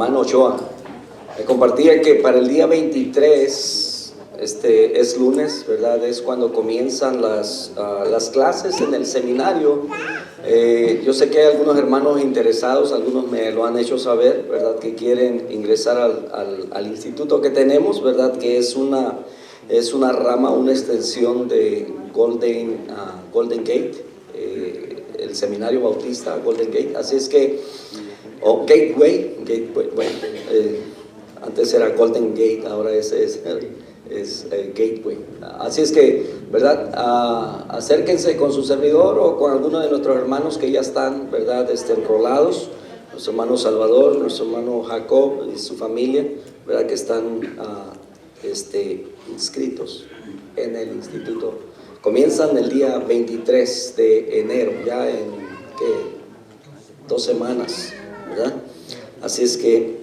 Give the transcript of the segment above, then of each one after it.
hermano Ochoa, me compartía que para el día 23, es lunes, ¿verdad? Es cuando comienzan las clases en el seminario. Yo sé que hay algunos hermanos interesados, algunos me lo han hecho saber, ¿verdad? Que quieren ingresar al instituto que tenemos, ¿verdad? Que es una rama, una extensión de Golden Gate, el seminario bautista Golden Gate. Así es que, Gateway, bueno, antes era Golden Gate, ahora es Gateway. Así es que, ¿verdad? Acérquense con su servidor o con alguno de nuestros hermanos que ya están, ¿verdad? Enrolados, nuestro hermano Salvador, nuestro hermano Jacob y su familia, ¿verdad? Que están inscritos en el instituto. Comienzan el día 23 de enero, ya en 2 semanas, ¿verdad? Así es que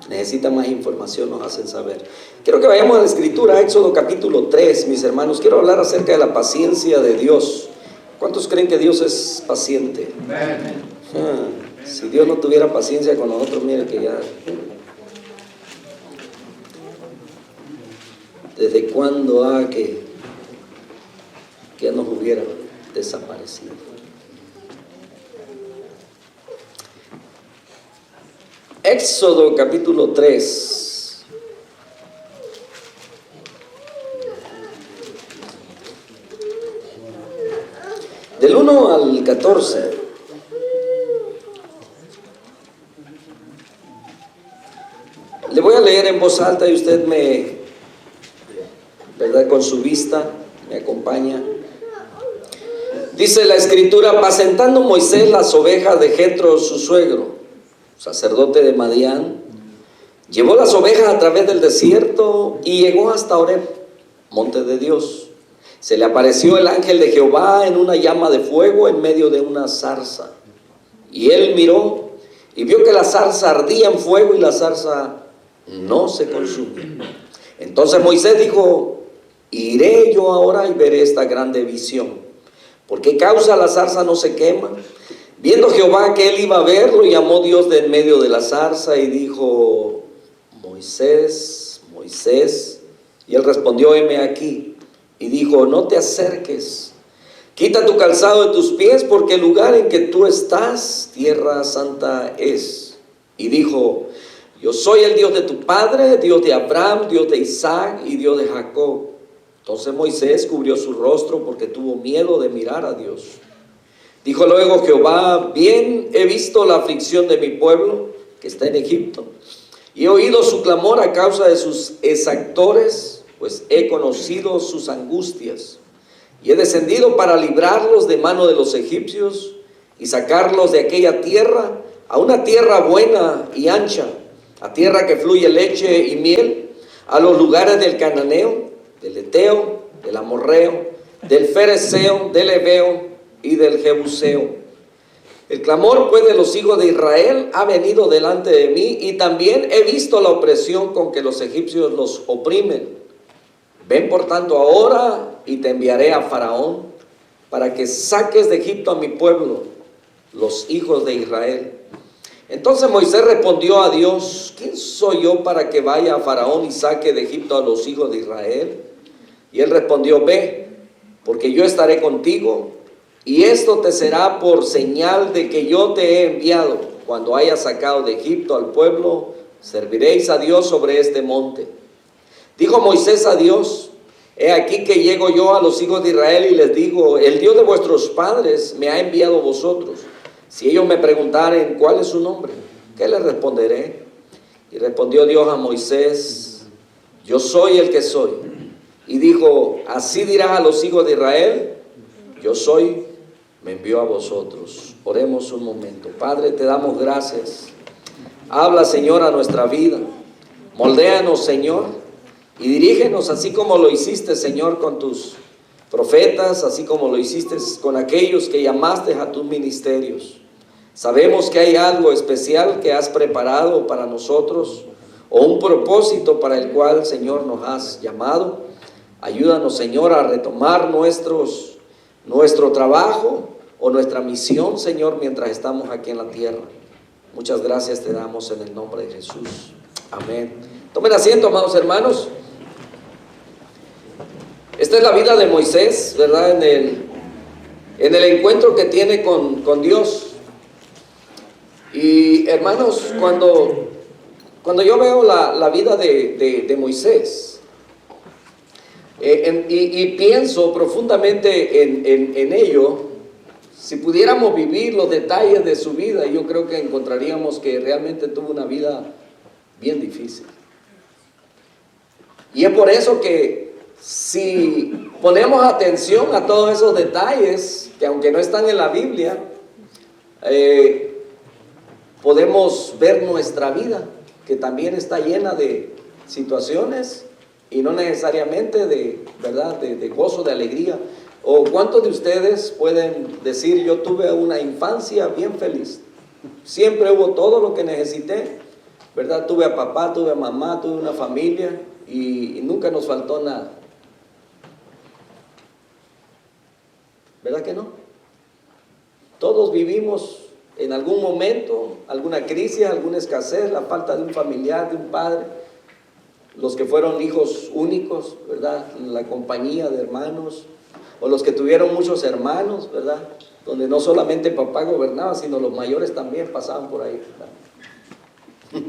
necesita más información, nos hacen saber. Quiero que vayamos a la escritura, Éxodo capítulo 3, mis hermanos. Quiero hablar acerca de la paciencia de Dios. ¿Cuántos creen que Dios es paciente? Si Dios no tuviera paciencia con nosotros, mire que ya... ¿Desde cuándo que ya nos hubiera desaparecido? Éxodo capítulo 3. Del 1 al 14. Le voy a leer en voz alta y usted ¿verdad? Con su vista me acompaña. Dice la escritura: apacentando Moisés las ovejas de Jetro, su suegro, sacerdote de Madián, llevó las ovejas a través del desierto y llegó hasta Horeb, monte de Dios. Se le apareció el ángel de Jehová en una llama de fuego en medio de una zarza. Y él miró y vio que la zarza ardía en fuego y la zarza no se consumía. Entonces Moisés dijo: iré yo ahora y veré esta grande visión. ¿Por qué causa la zarza no se quema? Viendo Jehová que él iba a verlo, llamó Dios de en medio de la zarza y dijo: Moisés, Moisés. Y él respondió: heme aquí. Y dijo: no te acerques, quita tu calzado de tus pies, porque el lugar en que tú estás, tierra santa es. Y dijo: yo soy el Dios de tu padre, Dios de Abraham, Dios de Isaac y Dios de Jacob. Entonces Moisés cubrió su rostro porque tuvo miedo de mirar a Dios. Dijo luego Jehová: bien he visto la aflicción de mi pueblo que está en Egipto, y he oído su clamor a causa de sus exactores, pues he conocido sus angustias, y he descendido para librarlos de mano de los egipcios y sacarlos de aquella tierra a una tierra buena y ancha, a tierra que fluye leche y miel, a los lugares del cananeo, del eteo, del amorreo, del fereceo, del heveo y del jebuseo. El clamor pues de los hijos de Israel ha venido delante de mí, y también he visto la opresión con que los egipcios los oprimen. Ven por tanto ahora y te enviaré a Faraón para que saques de Egipto a mi pueblo, los hijos de Israel. Entonces Moisés respondió a Dios: ¿quién soy yo para que vaya a Faraón y saque de Egipto a los hijos de Israel? Y él respondió: ve, porque yo estaré contigo, y esto te será por señal de que yo te he enviado. Cuando hayas sacado de Egipto al pueblo, serviréis a Dios sobre este monte. Dijo Moisés a Dios: he aquí que llego yo a los hijos de Israel y les digo: el Dios de vuestros padres me ha enviado a vosotros. Si ellos me preguntaren cuál es su nombre, ¿qué les responderé? Y respondió Dios a Moisés: yo soy el que soy. Y dijo: así dirás a los hijos de Israel: yo soy, me envió a vosotros. Oremos un momento. Padre, te damos gracias. Habla, Señor, a nuestra vida. Moldéanos, Señor, y dirígenos así como lo hiciste, Señor, con tus profetas, así como lo hiciste con aquellos que llamaste a tus ministerios. Sabemos que hay algo especial que has preparado para nosotros, o un propósito para el cual, Señor, nos has llamado. Ayúdanos, Señor, a retomar nuestro trabajo o nuestra misión, Señor, mientras estamos aquí en la tierra. Muchas gracias te damos en el nombre de Jesús. Amén. Tomen asiento, amados hermanos. Esta es la vida de Moisés, ¿verdad? En el encuentro que tiene con Dios. Y hermanos, cuando yo veo la vida de Moisés, y pienso profundamente en ello, si pudiéramos vivir los detalles de su vida, yo creo que encontraríamos que realmente tuvo una vida bien difícil. Y es por eso que si ponemos atención a todos esos detalles, que aunque no están en la Biblia, podemos ver nuestra vida, que también está llena de situaciones y no necesariamente de, ¿verdad?, de gozo, de alegría. ¿O cuántos de ustedes pueden decir, yo tuve una infancia bien feliz? Siempre hubo todo lo que necesité, ¿verdad? Tuve a papá, tuve a mamá, tuve una familia y nunca nos faltó nada. ¿Verdad que no? Todos vivimos en algún momento alguna crisis, alguna escasez, la falta de un familiar, de un padre. Los que fueron hijos únicos, ¿verdad? La compañía de hermanos. O los que tuvieron muchos hermanos, ¿verdad? Donde no solamente papá gobernaba, sino los mayores también pasaban por ahí, ¿verdad?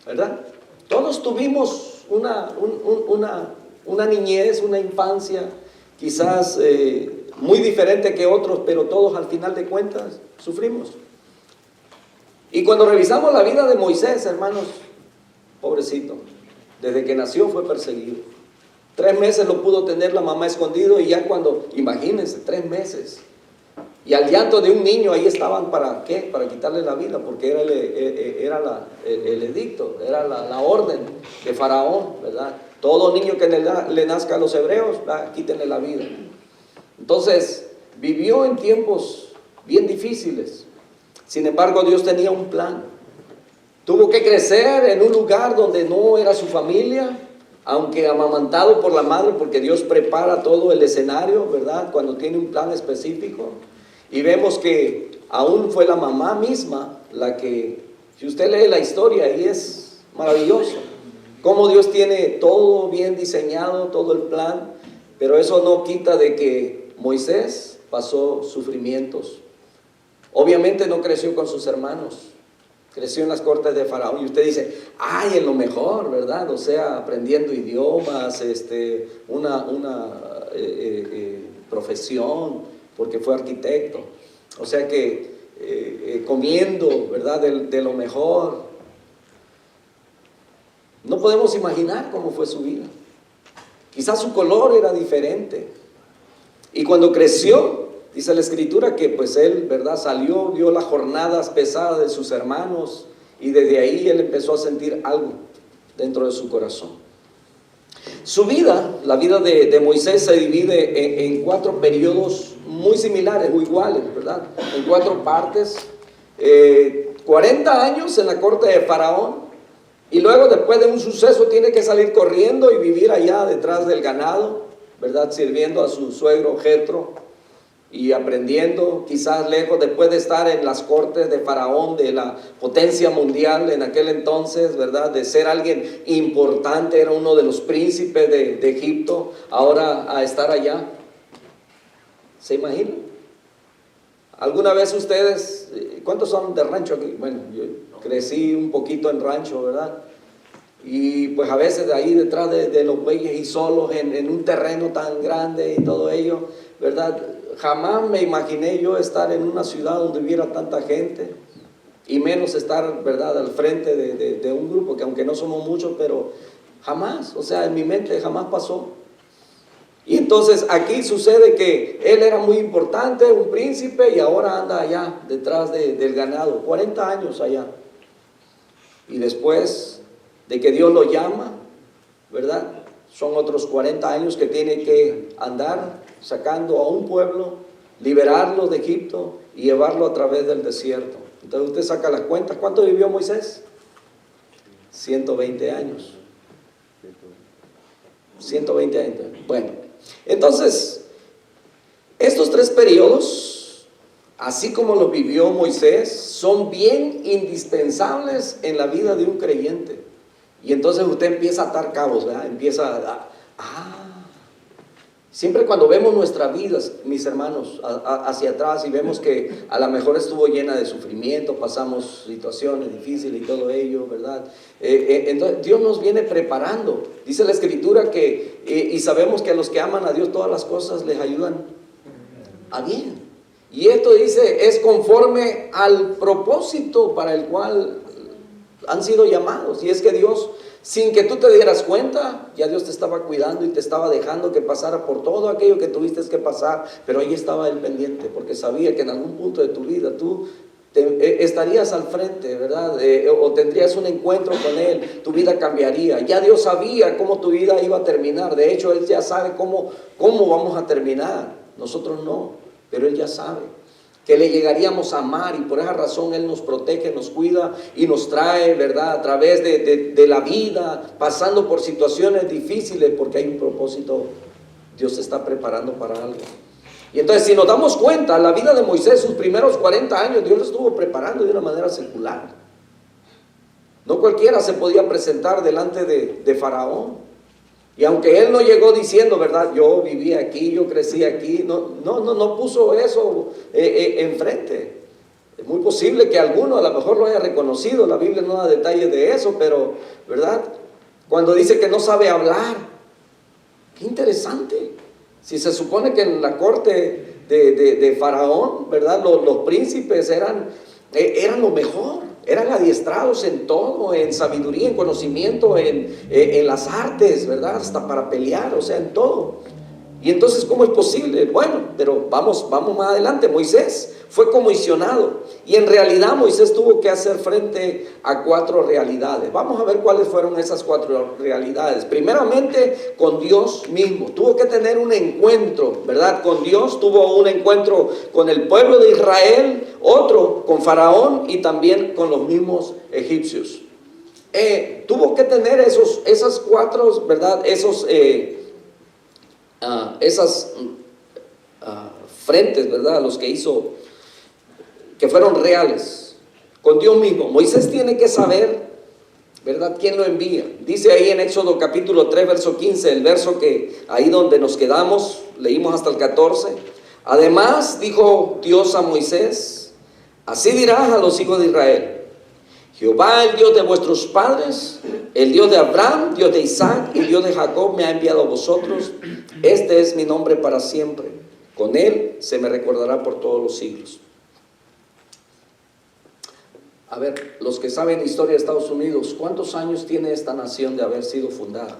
¿Verdad? Todos tuvimos una niñez, una infancia, quizás muy diferente que otros, pero todos al final de cuentas sufrimos. Y cuando revisamos la vida de Moisés, hermanos, pobrecito, desde que nació fue perseguido. 3 meses lo pudo tener la mamá escondido y ya cuando, imagínense, 3 meses. Y al llanto de un niño ahí estaban, ¿para qué? Para quitarle la vida, porque era el edicto, era la orden de Faraón, ¿verdad? Todo niño que le nazca a los hebreos, quítenle la vida. Entonces, vivió en tiempos bien difíciles. Sin embargo, Dios tenía un plan. Tuvo que crecer en un lugar donde no era su familia, aunque amamantado por la madre, porque Dios prepara todo el escenario, ¿verdad?, cuando tiene un plan específico. Y vemos que aún fue la mamá misma la que, si usted lee la historia, ahí es maravilloso. Cómo Dios tiene todo bien diseñado, todo el plan, pero eso no quita de que Moisés pasó sufrimientos. Obviamente no creció con sus hermanos. Creció en las cortes de Faraón y usted dice, ay, en lo mejor, ¿verdad? O sea, aprendiendo idiomas, una profesión, porque fue arquitecto. O sea que comiendo, ¿verdad? De lo mejor. No podemos imaginar cómo fue su vida. Quizás su color era diferente. Y cuando creció, dice la Escritura que pues él, ¿verdad?, salió, vio las jornadas pesadas de sus hermanos y desde ahí él empezó a sentir algo dentro de su corazón. Su vida, la vida de Moisés se divide en 4 periodos muy similares o iguales, ¿verdad? En 4 partes. 40 años en la corte de Faraón y luego después de un suceso tiene que salir corriendo y vivir allá detrás del ganado, ¿verdad?, sirviendo a su suegro Jetro. Y aprendiendo, quizás lejos, después de estar en las cortes de Faraón, de la potencia mundial en aquel entonces, ¿verdad?, de ser alguien importante, era uno de los príncipes de Egipto, ahora a estar allá. ¿Se imaginan? ¿Alguna vez ustedes, cuántos son de rancho aquí? Bueno, yo crecí un poquito en rancho, ¿verdad? Y pues a veces de ahí detrás de los bueyes y solos en un terreno tan grande y todo ello, ¿verdad? Jamás me imaginé yo estar en una ciudad donde hubiera tanta gente y menos estar, ¿verdad?, al frente de un grupo, que aunque no somos muchos, pero jamás, o sea, en mi mente jamás pasó. Y entonces aquí sucede que él era muy importante, un príncipe, y ahora anda allá detrás del ganado, 40 años allá. Y después de que Dios lo llama, ¿verdad?, son otros 40 años que tiene que andar sacando a un pueblo, liberarlo de Egipto y llevarlo a través del desierto. Entonces usted saca las cuentas. ¿Cuánto vivió Moisés? 120 años. 120 años. Bueno, entonces, estos 3 periodos así como lo vivió Moisés, son bien indispensables en la vida de un creyente. Y entonces usted empieza a atar cabos, ¿verdad? Empieza siempre cuando vemos nuestras vidas, mis hermanos, hacia atrás y vemos que a lo mejor estuvo llena de sufrimiento, pasamos situaciones difíciles y todo ello, ¿verdad? Entonces Dios nos viene preparando. Dice la Escritura que, y sabemos que a los que aman a Dios todas las cosas les ayudan a bien. Y esto dice, es conforme al propósito para el cual han sido llamados. Y es que Dios, sin que tú te dieras cuenta, ya Dios te estaba cuidando y te estaba dejando que pasara por todo aquello que tuviste que pasar, pero ahí estaba Él pendiente, porque sabía que en algún punto de tu vida tú estarías al frente, ¿verdad? O tendrías un encuentro con Él, tu vida cambiaría. Ya Dios sabía cómo tu vida iba a terminar. De hecho, Él ya sabe cómo vamos a terminar. Nosotros no, pero Él ya sabe que le llegaríamos a amar, y por esa razón Él nos protege, nos cuida y nos trae, ¿verdad?, a través de la vida, pasando por situaciones difíciles, porque hay un propósito. Dios se está preparando para algo. Y entonces, si nos damos cuenta, la vida de Moisés, sus primeros 40 años, Dios lo estuvo preparando de una manera secular. No cualquiera se podía presentar delante de Faraón. Y aunque él no llegó diciendo, ¿verdad?, yo viví aquí, yo crecí aquí, no puso eso enfrente. Es muy posible que alguno a lo mejor lo haya reconocido, la Biblia no da detalles de eso, pero, ¿verdad?, cuando dice que no sabe hablar, qué interesante. Si se supone que en la corte de Faraón, ¿verdad?, los príncipes eran lo mejor. Eran adiestrados en todo, en sabiduría, en conocimiento, en las artes, ¿verdad? Hasta para pelear, o sea, en todo. Y entonces, ¿cómo es posible? Bueno, pero vamos más adelante. Moisés fue comisionado y en realidad Moisés tuvo que hacer frente a 4 realidades. Vamos a ver cuáles fueron esas 4 realidades. Primeramente, con Dios mismo. Tuvo que tener un encuentro, ¿verdad?, con Dios. Tuvo un encuentro con el pueblo de Israel, otro con Faraón y también con los mismos egipcios. Tuvo que tener esas 4, ¿verdad?, esas frentes, ¿verdad?, los que hizo, que fueron reales, con Dios mismo. Moisés tiene que saber, ¿verdad?, quién lo envía. Dice ahí en Éxodo capítulo 3, verso 15, el verso que ahí donde nos quedamos, leímos hasta el 14. Además dijo Dios a Moisés, así dirás a los hijos de Israel: Jehová, el Dios de vuestros padres, el Dios de Abraham, Dios de Isaac y Dios de Jacob, me ha enviado a vosotros. Este es mi nombre para siempre. Con él se me recordará por todos los siglos. A ver, los que saben historia de Estados Unidos, ¿cuántos años tiene esta nación de haber sido fundada?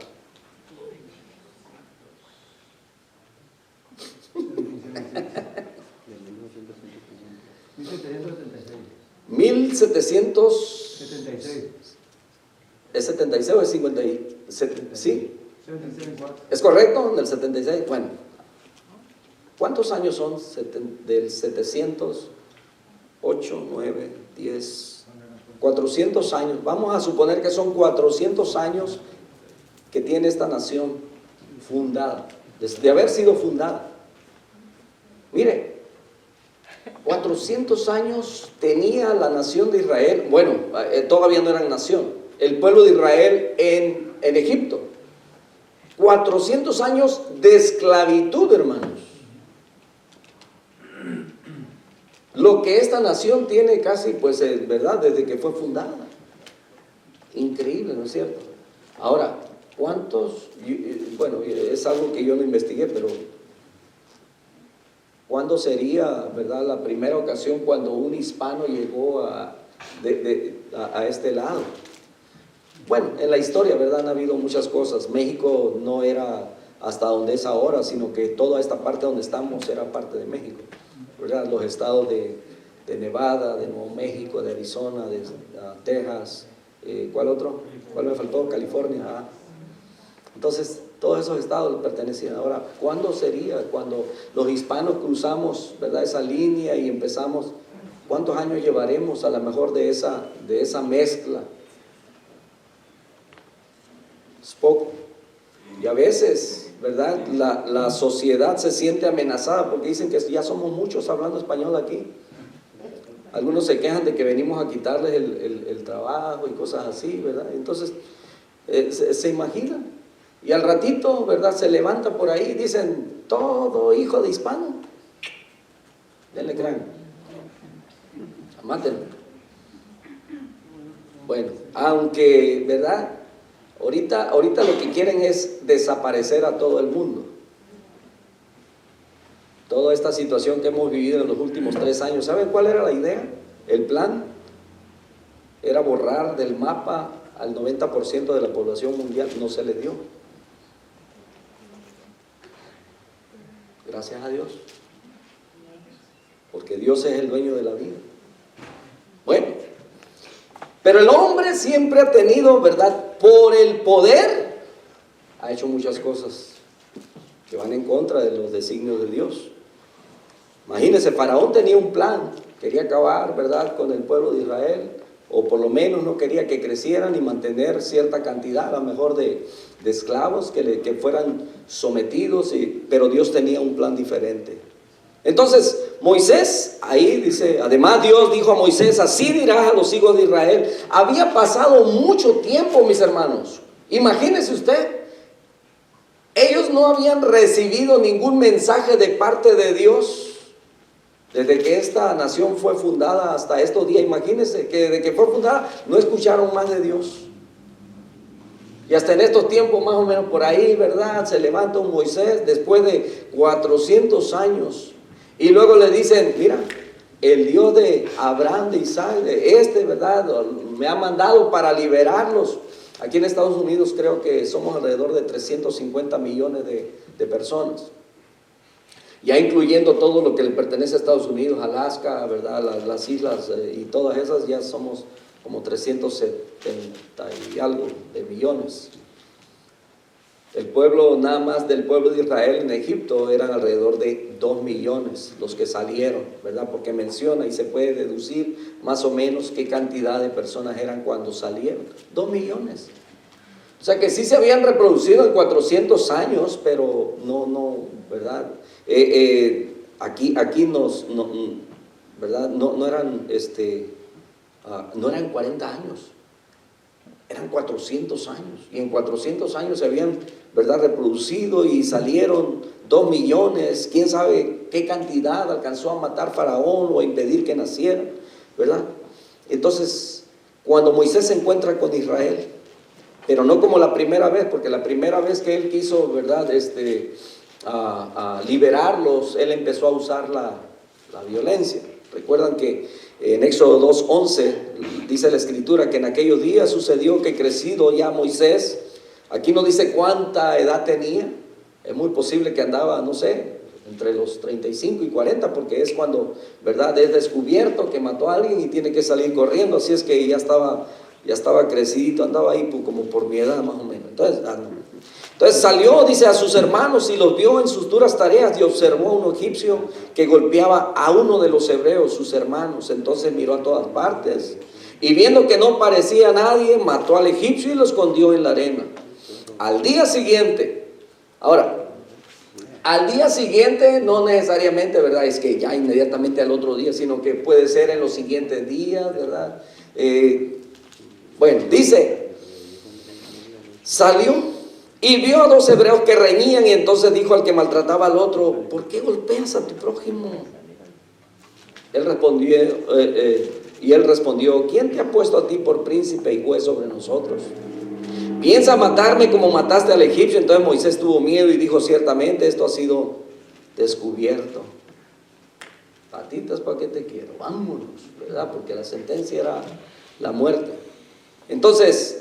1776. ¿Es 76 o es 57? ¿Sí? ¿Es correcto? ¿En el 76? Bueno, ¿cuántos años son del 700? 8, 9, 10, 400 años. Vamos a suponer que son 400 años que tiene esta nación fundada, de haber sido fundada. Mire, 400 años tenía la nación de Israel. Bueno, todavía no eran nación. El pueblo de Israel en Egipto. 400 años de esclavitud, hermanos. Lo que esta nación tiene casi, pues, ¿verdad?, desde que fue fundada. Increíble, ¿no es cierto? Ahora, ¿cuántos? Bueno, es algo que yo no investigué, pero ¿cuándo sería, verdad, la primera ocasión cuando un hispano llegó a este lado? Bueno, en la historia, ¿verdad?, han habido muchas cosas. México no era hasta donde es ahora, sino que toda esta parte donde estamos era parte de México, ¿verdad? Los estados de Nevada, de Nuevo México, de Arizona, de Texas, ¿cuál otro? ¿Cuál me faltó? California. Entonces, todos esos estados pertenecían. Ahora, ¿cuándo sería? Cuando los hispanos cruzamos, ¿verdad?, esa línea y empezamos. ¿Cuántos años llevaremos a lo mejor de esa mezcla? Es poco. Y a veces, ¿verdad?, la sociedad se siente amenazada porque dicen que ya somos muchos hablando español aquí. Algunos se quejan de que venimos a quitarles el trabajo y cosas así, ¿verdad? Entonces, se imaginan. Y al ratito, ¿verdad? Se levanta por ahí y dicen, todo hijo de hispano, denle cráneo, mátenlo. Bueno, aunque, ¿verdad? Ahorita lo que quieren es desaparecer a todo el mundo. Toda esta situación que hemos vivido en los últimos 3 años, ¿saben cuál era la idea? El plan era borrar del mapa al 90% de la población mundial. No se le dio. Gracias a Dios. Porque Dios es el dueño de la vida. Bueno, pero el hombre siempre ha tenido, ¿verdad? Por el poder, ha hecho muchas cosas que van en contra de los designios de Dios. Imagínense, Faraón tenía un plan, quería acabar, ¿verdad?, con el pueblo de Israel, o por lo menos no quería que crecieran y mantener cierta cantidad, a lo mejor de esclavos que fueran sometidos, pero Dios tenía un plan diferente. Entonces, Moisés, ahí dice, además Dios dijo a Moisés, así dirás a los hijos de Israel. Había pasado mucho tiempo, mis hermanos. Imagínese usted, ellos no habían recibido ningún mensaje de parte de Dios desde que esta nación fue fundada hasta estos días. Imagínense que desde que fue fundada no escucharon más de Dios. Y hasta en estos tiempos, más o menos por ahí, ¿verdad?, se levanta un Moisés después de 400 años. Y luego le dicen, mira, el Dios de Abraham, de Isaac, de ¿verdad?, me ha mandado para liberarlos. Aquí en Estados Unidos creo que somos alrededor de 350 millones de personas. Ya incluyendo todo lo que le pertenece a Estados Unidos, Alaska, ¿verdad?, las islas y todas esas, ya somos como 370 y algo de millones. El pueblo, nada más del pueblo de Israel en Egipto, eran alrededor de 2 millones los que salieron, ¿verdad? Porque menciona y se puede deducir más o menos qué cantidad de personas eran cuando salieron. 2 millones. O sea que sí se habían reproducido en 400 años, pero no, ¿verdad? Aquí ¿verdad? No eran, no eran 40 años, eran 400 años. Y en 400 años se habían, ¿verdad?, reproducido y salieron 2 millones. Quién sabe qué cantidad alcanzó a matar Faraón o a impedir que nacieran, ¿verdad? Entonces, cuando Moisés se encuentra con Israel, pero no como la primera vez, porque la primera vez que él quiso, ¿verdad?, a liberarlos, él empezó a usar la violencia. Recuerdan que en Éxodo 2:11 dice la escritura que en aquellos días sucedió que crecido ya Moisés, aquí no dice cuánta edad tenía, es muy posible que andaba, no sé, entre los 35 y 40, porque es cuando, ¿verdad?, es descubierto que mató a alguien y tiene que salir corriendo. Así es que ya estaba crecidito, andaba ahí como por mi edad más o menos. Entonces salió, dice, a sus hermanos y los vio en sus duras tareas, y observó a un egipcio que golpeaba a uno de los hebreos, sus hermanos. Entonces miró a todas partes y viendo que no parecía a nadie, mató al egipcio y lo escondió en la arena. Al día siguiente, al día siguiente no necesariamente, ¿verdad?, es que ya inmediatamente al otro día, sino que puede ser en los siguientes días, ¿verdad? Bueno, dice, salió y vio a 2 hebreos que reñían, y entonces dijo al que maltrataba al otro, ¿por qué golpeas a tu prójimo? Él respondió, ¿quién te ha puesto a ti por príncipe y juez sobre nosotros? ¿Piensa matarme como mataste al egipcio? Entonces Moisés tuvo miedo y dijo, ciertamente esto ha sido descubierto. Patitas, ¿para qué te quiero? Vámonos, ¿verdad? Porque la sentencia era la muerte. Entonces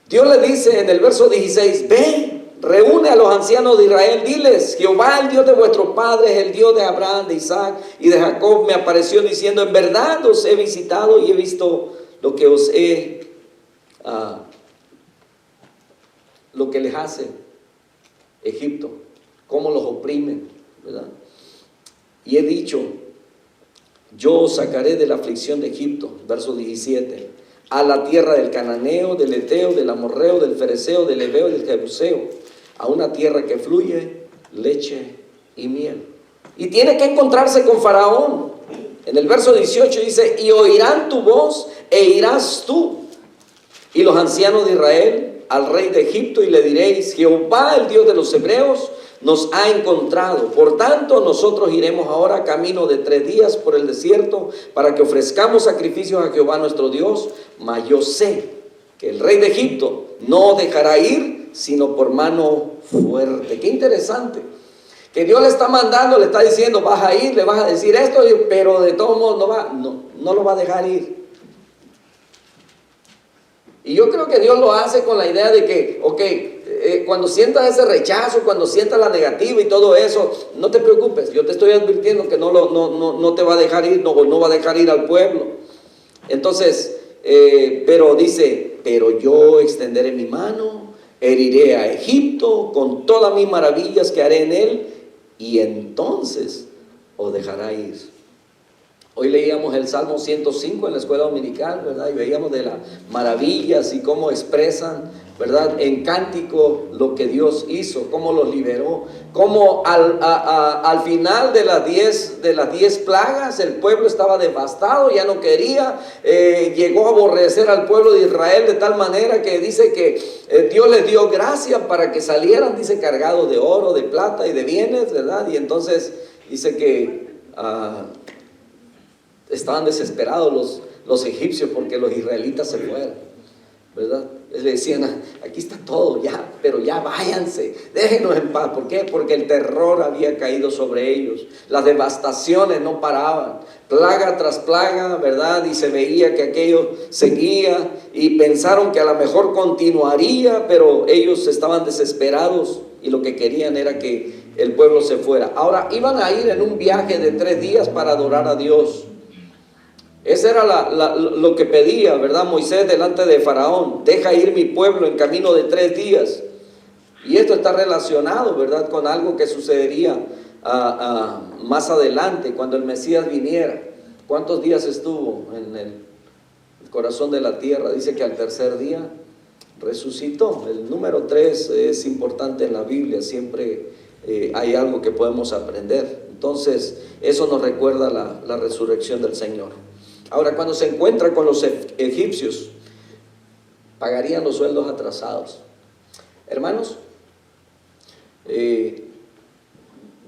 Dios le dice en el verso 16, ve, reúne a los ancianos de Israel, diles, Jehová, el Dios de vuestros padres, el Dios de Abraham, de Isaac y de Jacob, me apareció diciendo, en verdad os he visitado y he visto lo que os he, lo que les hace Egipto, cómo los oprimen, ¿verdad? Y he dicho, yo os sacaré de la aflicción de Egipto, verso 17, a la tierra del cananeo, del eteo, del amorreo, del fereceo, del heveo y del jebuseo, a una tierra que fluye leche y miel. Y tiene que encontrarse con Faraón. En el verso 18 dice, y oirán tu voz e irás tú y los ancianos de Israel al rey de Egipto y le diréis, Jehová, el Dios de los hebreos, nos ha encontrado. Por tanto, nosotros iremos ahora camino de 3 días por el desierto para que ofrezcamos sacrificios a Jehová nuestro Dios. Mas yo sé que el rey de Egipto no dejará ir sino por mano fuerte. Qué interesante. Que Dios le está mandando, le está diciendo, vas a ir, le vas a decir esto, pero de todos modos no lo va a dejar ir. Y yo creo que Dios lo hace con la idea de que, cuando sientas ese rechazo, cuando sientas la negativa y todo eso, no te preocupes, yo te estoy advirtiendo que no te va a dejar ir, no va a dejar ir al pueblo. Entonces, pero dice, pero yo extenderé mi mano, heriré a Egipto con todas mis maravillas que haré en él, y entonces os dejará ir. Hoy leíamos el Salmo 105 en la escuela dominical, ¿verdad? Y veíamos de las maravillas y cómo expresan, ¿verdad? En cántico lo que Dios hizo, cómo los liberó, cómo al final de las 10 plagas el pueblo estaba devastado, ya no quería, llegó a aborrecer al pueblo de Israel de tal manera que dice que Dios les dio gracia para que salieran, dice, cargados de oro, de plata y de bienes, ¿verdad? Y entonces dice que estaban desesperados los egipcios porque los israelitas se fueran, ¿verdad? Le decían, aquí está todo ya, pero ya váyanse, déjenos en paz. ¿Por qué? Porque el terror había caído sobre ellos, las devastaciones no paraban, plaga tras plaga, ¿verdad? Y se veía que aquello seguía y pensaron que a lo mejor continuaría, pero ellos estaban desesperados y lo que querían era que el pueblo se fuera. Ahora iban a ir en un viaje de 3 días para adorar a Dios. Ese era lo que pedía, ¿verdad? Moisés delante de Faraón, deja ir mi pueblo en camino de 3 días. Y esto está relacionado, ¿verdad? Con algo que sucedería más adelante, cuando el Mesías viniera. ¿Cuántos días estuvo en el corazón de la tierra? Dice que al 3er día resucitó. El número 3 es importante en la Biblia, siempre hay algo que podemos aprender. Entonces, eso nos recuerda la resurrección del Señor. Ahora, cuando se encuentra con los egipcios, pagarían los sueldos atrasados. Hermanos,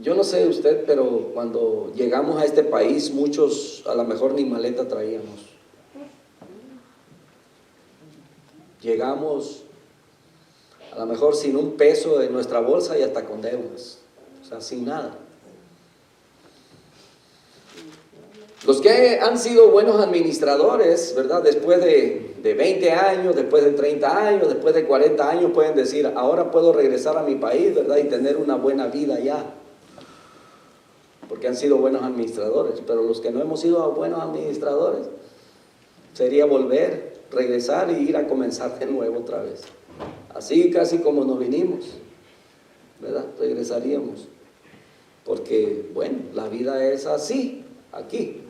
yo no sé usted, pero cuando llegamos a este país, muchos a lo mejor ni maleta traíamos. Llegamos a lo mejor sin un peso en nuestra bolsa y hasta con deudas, o sea, sin nada. Los que han sido buenos administradores, ¿verdad? Después de 20 años, después de 30 años, después de 40 años, pueden decir, ahora puedo regresar a mi país, ¿verdad? Y tener una buena vida allá. Porque han sido buenos administradores. Pero los que no hemos sido buenos administradores, sería volver, regresar y ir a comenzar de nuevo otra vez. Así casi como nos vinimos, ¿verdad? Regresaríamos. Porque, bueno, la vida es así, aquí,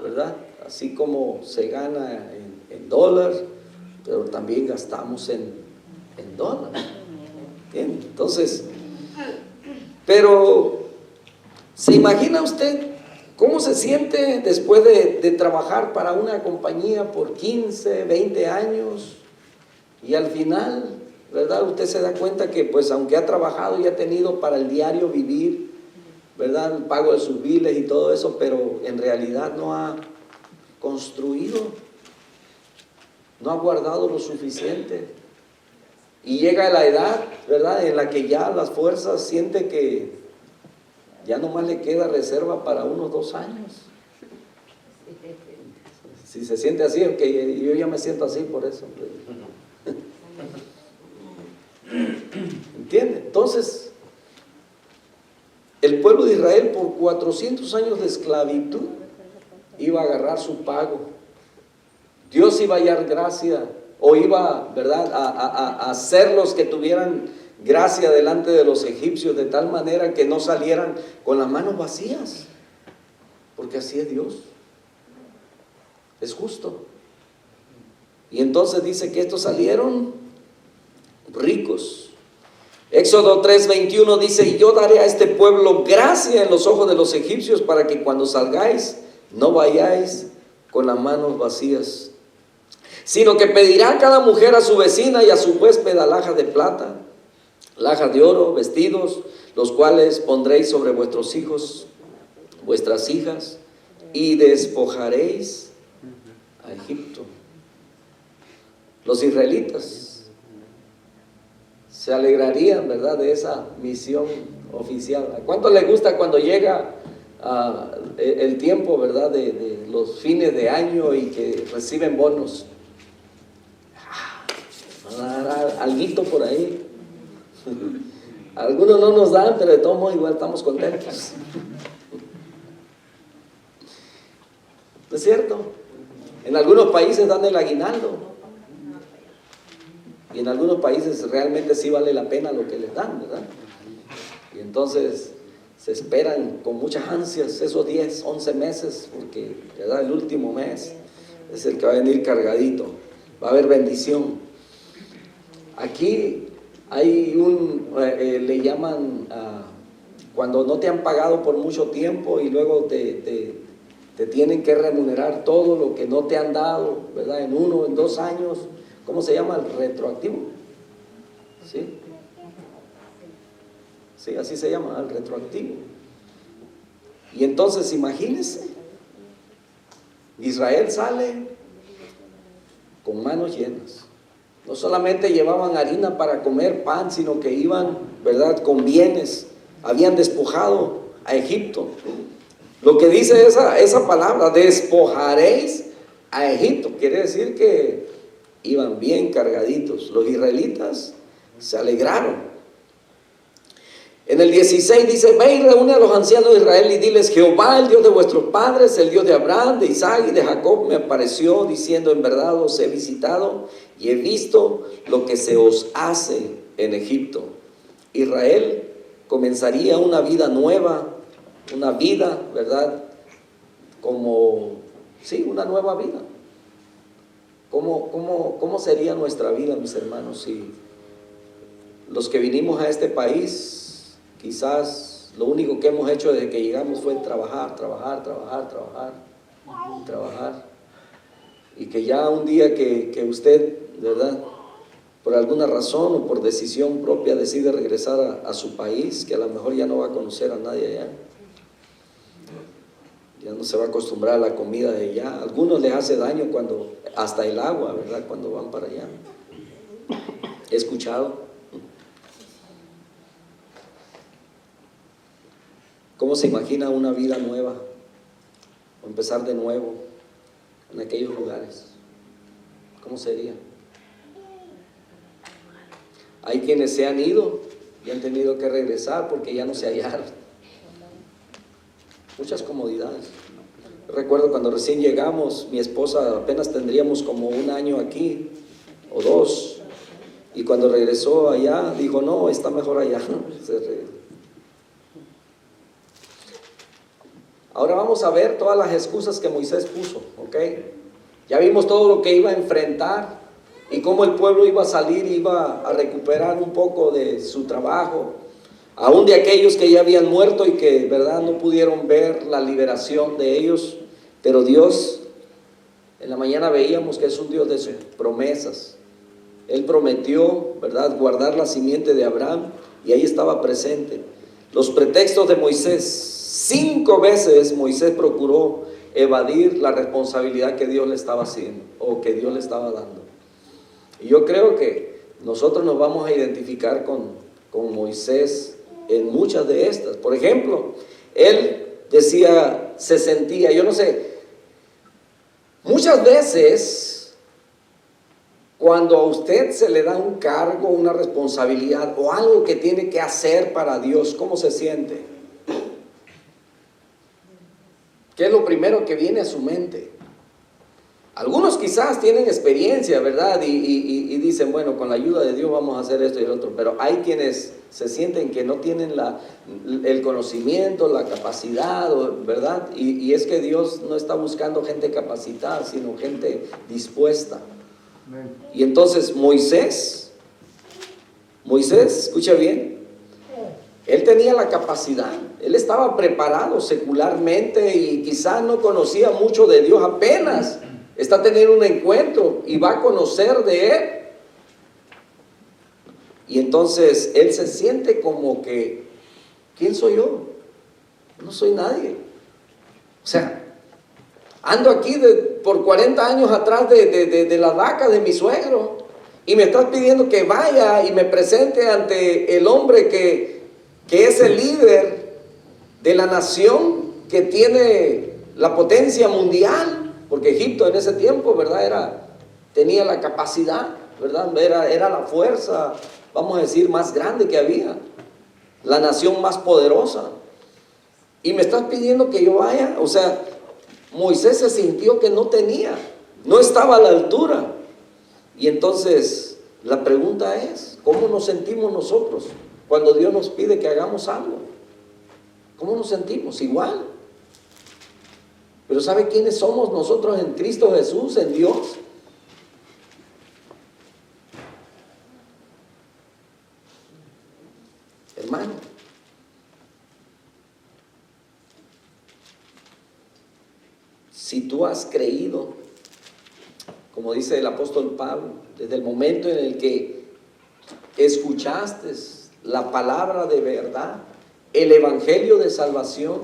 ¿verdad? Así como se gana en dólares, pero también gastamos en dólares. Bien, entonces, pero ¿se imagina usted cómo se siente después de trabajar para una compañía por 15, 20 años y al final, ¿verdad? Usted se da cuenta que pues aunque ha trabajado y ha tenido para el diario vivir, ¿verdad? El pago de sus biles y todo eso, pero en realidad no ha construido, no ha guardado lo suficiente. Y llega la edad, ¿verdad? En la que ya las fuerzas siente que ya nomás le queda reserva para unos 2 años. Si se siente así, que yo ya me siento así por eso. ¿Entiende? Entonces, el pueblo de Israel por 400 años de esclavitud iba a agarrar su pago. Dios iba a hallar gracia, o iba, ¿verdad?, a hacerlos que tuvieran gracia delante de los egipcios, de tal manera que no salieran con las manos vacías, porque así es Dios, es justo. Y entonces dice que estos salieron ricos. Éxodo 3:21 dice, y yo daré a este pueblo gracia en los ojos de los egipcios para que cuando salgáis no vayáis con las manos vacías, sino que pedirá cada mujer a su vecina y a su huésped alhajas de plata, alhajas de oro, vestidos, los cuales pondréis sobre vuestros hijos, vuestras hijas, y despojaréis a Egipto. Los israelitas se alegrarían, ¿verdad?, de esa misión oficial. ¿A cuánto les gusta cuando llega el tiempo, ¿verdad?, de los fines de año y que reciben bonos? Van a dar alguito por ahí. Algunos no nos dan, pero de todos modos igual estamos contentos. ¿No es cierto? En algunos países dan el aguinaldo. Y en algunos países realmente sí vale la pena lo que les dan, ¿verdad? Y entonces se esperan con muchas ansias esos 10, 11 meses, porque, ¿verdad?, el último mes es el que va a venir cargadito. Va a haber bendición. Aquí hay le llaman, cuando no te han pagado por mucho tiempo y luego te tienen que remunerar todo lo que no te han dado, ¿verdad?, en 1 o en 2 años. ¿Cómo se llama? El retroactivo. ¿Sí? Sí, así se llama, el retroactivo. Y entonces, imagínense, Israel sale con manos llenas. No solamente llevaban harina para comer pan, sino que iban, ¿verdad?, con bienes. Habían despojado a Egipto. Lo que dice esa palabra, despojaréis a Egipto, quiere decir que iban bien cargaditos. Los israelitas se alegraron. En el 16 dice: ve y reúne a los ancianos de Israel y diles: Jehová, el Dios de vuestros padres, el Dios de Abraham, de Isaac y de Jacob, me apareció diciendo: en verdad os he visitado y he visto lo que se os hace en Egipto. Israel comenzaría una vida nueva, una vida, ¿verdad?, una nueva vida. ¿Cómo sería nuestra vida, mis hermanos, si los que vinimos a este país, quizás lo único que hemos hecho desde que llegamos fue trabajar, y que ya un día que usted, ¿verdad?, por alguna razón o por decisión propia decide regresar a su país, que a lo mejor ya no va a conocer a nadie allá, ya no se va a acostumbrar a la comida de allá. A algunos les hace daño hasta el agua, ¿verdad?, cuando van para allá. He escuchado. ¿Cómo se imagina una vida nueva o empezar de nuevo en aquellos lugares? ¿Cómo sería? Hay quienes se han ido y han tenido que regresar porque ya no se hallaron. Muchas comodidades. Recuerdo cuando recién llegamos, mi esposa apenas tendríamos como 1 año aquí o 2, y cuando regresó allá dijo: no, está mejor allá. Ahora vamos a ver todas las excusas que Moisés puso, ¿ok? Ya vimos todo lo que iba a enfrentar y cómo el pueblo iba a salir, iba a recuperar un poco de su trabajo, aún de aquellos que ya habían muerto y que, ¿verdad?, no pudieron ver la liberación de ellos. Pero Dios, en la mañana veíamos que es un Dios de sus promesas. Él prometió, ¿verdad?, guardar la simiente de Abraham, y ahí estaba presente. Los pretextos de Moisés: 5 veces Moisés procuró evadir la responsabilidad que Dios le estaba haciendo o que Dios le estaba dando. Y yo creo que nosotros nos vamos a identificar con Moisés en muchas de estas. Por ejemplo, él decía, se sentía, yo no sé, muchas veces cuando a usted se le da un cargo, una responsabilidad o algo que tiene que hacer para Dios, ¿cómo se siente? ¿Qué es lo primero que viene a su mente? Algunos quizás tienen experiencia, ¿verdad? Y dicen: bueno, con la ayuda de Dios vamos a hacer esto y el otro. Pero hay quienes se sienten que no tienen el conocimiento, la capacidad, ¿verdad? Y es que Dios no está buscando gente capacitada, sino gente dispuesta. Y entonces Moisés, escucha bien, él tenía la capacidad, él estaba preparado secularmente y quizás no conocía mucho de Dios, apenas está teniendo un encuentro y va a conocer de él. Y entonces él se siente como que, ¿quién soy yo? No soy nadie. O sea, ando aquí por 40 años atrás de la vaca de mi suegro y me estás pidiendo que vaya y me presente ante el hombre que es el líder de la nación que tiene la potencia mundial, porque Egipto en ese tiempo, ¿verdad? Tenía la capacidad, ¿verdad? Era la fuerza, vamos a decir, más grande que había, la nación más poderosa. Y me estás pidiendo que yo vaya. O sea, Moisés se sintió que no estaba a la altura. Y entonces la pregunta es, ¿cómo nos sentimos nosotros cuando Dios nos pide que hagamos algo? ¿Cómo nos sentimos? Igual. Pero ¿sabe quiénes somos nosotros en Cristo Jesús, en Dios? Hermano, si tú has creído, como dice el apóstol Pablo, desde el momento en el que escuchaste la palabra de verdad, el evangelio de salvación,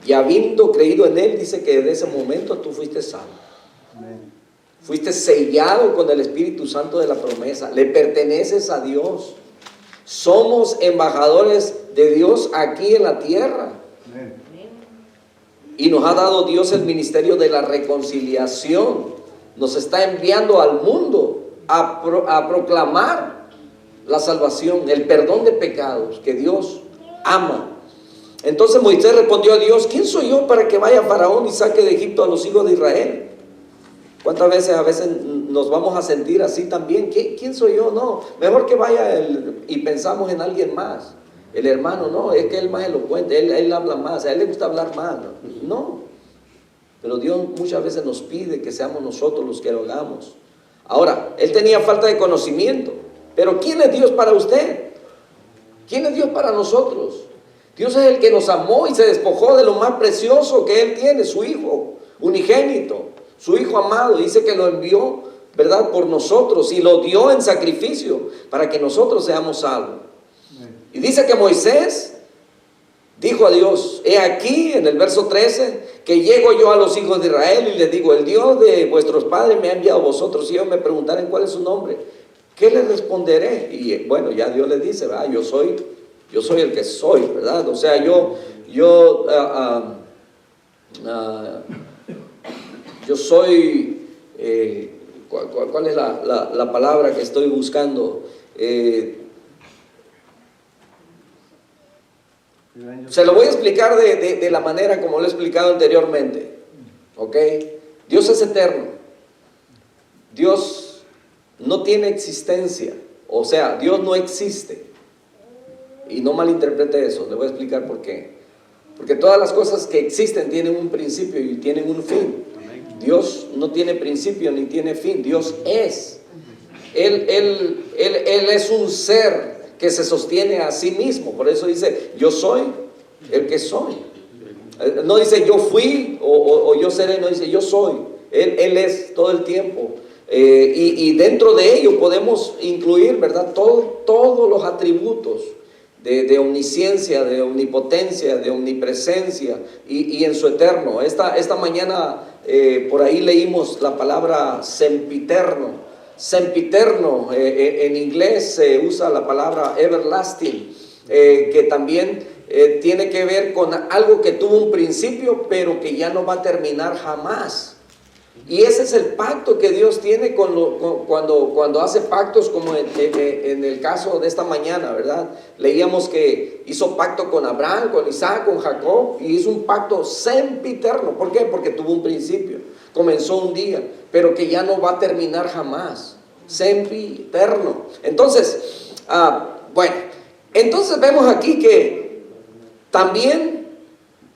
y habiendo creído en él, dice que desde ese momento tú fuiste salvo. Amén. Fuiste sellado con el Espíritu Santo de la promesa, le perteneces a Dios. Somos embajadores de Dios aquí en la tierra. Amén. Y nos ha dado Dios el ministerio de la reconciliación. Nos está enviando al mundo a proclamar la salvación, el perdón de pecados que Dios ama. Entonces Moisés respondió a Dios: ¿quién soy yo para que vaya Faraón y saque de Egipto a los hijos de Israel? ¿Cuántas veces a veces nos vamos a sentir así también? ¿Quién soy yo? No, mejor que vaya y pensamos en alguien más. El hermano, no, es que él más elocuente, él habla más, a él le gusta hablar más. No, pero Dios muchas veces nos pide que seamos nosotros los que lo hagamos. Ahora, él tenía falta de conocimiento, pero ¿quién es Dios para usted? ¿Quién es Dios para nosotros? Dios es el que nos amó y se despojó de lo más precioso que él tiene, su hijo unigénito, su hijo amado. Dice que lo envió, ¿verdad?, por nosotros, y lo dio en sacrificio para que nosotros seamos salvos. Y dice que Moisés dijo a Dios: he aquí, en el verso 13, que llego yo a los hijos de Israel y les digo: el Dios de vuestros padres me ha enviado a vosotros. Y ellos me preguntarán cuál es su nombre, ¿qué les responderé? Y bueno, ya Dios les dice, ¿verdad? Yo soy el que soy, ¿verdad? O sea, yo soy, ¿cuál es la palabra que estoy buscando? Se lo voy a explicar de la manera como lo he explicado anteriormente. ¿Ok? Dios es eterno. Dios no tiene existencia. O sea, Dios no existe. Y no malinterprete eso, le voy a explicar por qué. Porque todas las cosas que existen tienen un principio y tienen un fin. Dios no tiene principio ni tiene fin. Dios es. Él es un ser que se sostiene a sí mismo. Por eso dice: yo soy el que soy. No dice yo fui o yo seré, no, dice yo soy. Él es todo el tiempo. Y dentro de ello podemos incluir, ¿verdad?, todos los atributos de omnisciencia, de omnipotencia, de omnipresencia y en su eterno. Esta mañana por ahí leímos la palabra sempiterno. Sempiterno, en inglés se usa la palabra everlasting, que también tiene que ver con algo que tuvo un principio pero que ya no va a terminar jamás. Y ese es el pacto que Dios tiene cuando hace pactos, como en el caso de esta mañana, ¿verdad? Leíamos que hizo pacto con Abraham, con Isaac, con Jacob, y hizo un pacto sempiterno. ¿Por qué? Porque tuvo un principio, comenzó un día, pero que ya no va a terminar jamás. Sempiterno. Entonces, bueno, entonces vemos aquí que también